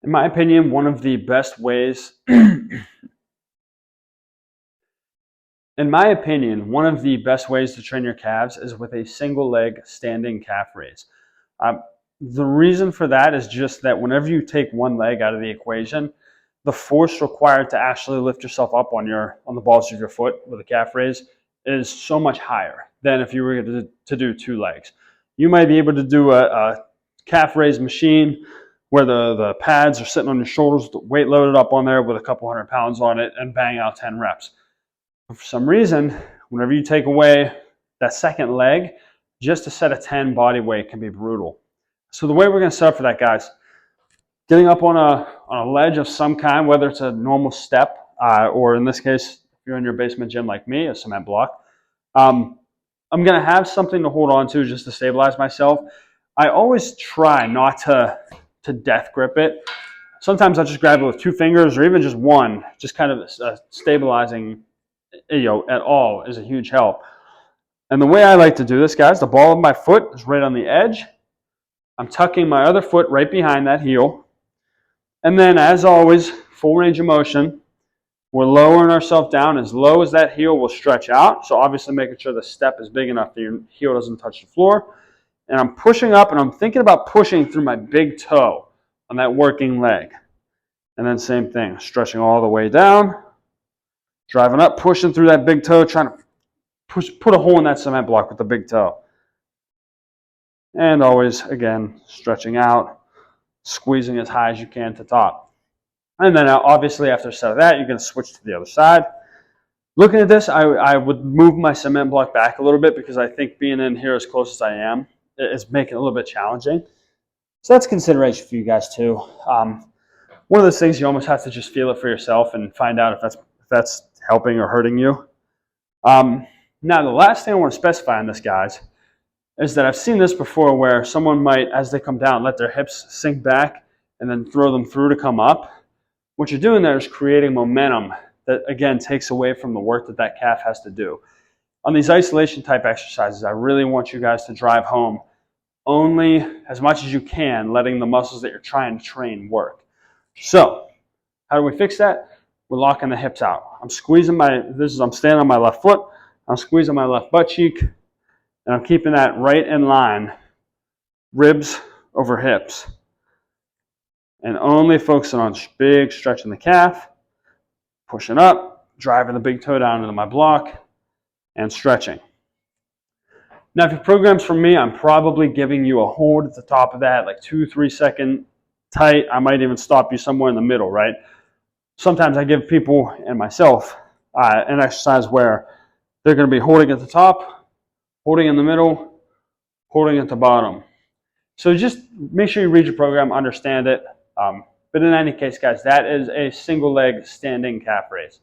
In my opinion, one of the best ways to train your calves is with a single leg standing calf raise. The reason for that is just that whenever you take one leg out of the equation, the force required to actually lift yourself up on the balls of your foot with a calf raise is so much higher than if you were to do two legs. You might be able to do a calf raise machine where the pads are sitting on your shoulders, the weight loaded up on there with a couple 100 pounds on it, and bang out 10 reps. But for some reason, whenever you take away that second leg, just a set of 10 body weight can be brutal. So the way we're going to set up for that, guys, getting up on a ledge of some kind, whether it's a normal step or in this case, if you're in your basement gym like me, a cement block, I'm going to have something to hold on to just to stabilize myself. I always try not to death grip it. Sometimes I'll just grab it with two fingers or even just one, just kind of stabilizing, at all is a huge help. And the way I like to do this, guys, the ball of my foot is right on the edge. I'm tucking my other foot right behind that heel. And then, as always, full range of motion. We're lowering ourselves down as low as that heel will stretch out. So obviously making sure the step is big enough that your heel doesn't touch the floor. And I'm pushing up, and I'm thinking about pushing through my big toe on that working leg. And then same thing, stretching all the way down, driving up, pushing through that big toe, trying to put a hole in that cement block with the big toe. And always, again, stretching out, squeezing as high as you can to top. And then obviously after a set of that, you're going to switch to the other side. Looking at this, I would move my cement block back a little bit because I think being in here as close as I am is making it a little bit challenging. So that's consideration for you guys too. One of those things you almost have to just feel it for yourself and find out if that's helping or hurting you. Now, the last thing I want to specify on this, guys, is that I've seen this before where someone might, as they come down, let their hips sink back and then throw them through to come up. What you're doing there is creating momentum that, again, takes away from the work that calf has to do. On these isolation type exercises, I really want you guys to drive home only as much as you can, letting the muscles that you're trying to train work. So, how do we fix that? We're locking the hips out. I'm standing on my left foot, I'm squeezing my left butt cheek, and I'm keeping that right in line, ribs over hips. And only focusing on big stretch in the calf, pushing up, driving the big toe down into my block, and stretching. Now, if your program's for me, I'm probably giving you a hold at the top of that, like 2-3 second tight. I might even stop you somewhere in the middle, right? Sometimes I give people and myself an exercise where they're going to be holding at the top, holding in the middle, holding at the bottom. So just make sure you read your program, understand it. But in any case, guys, that is a single leg standing calf raise.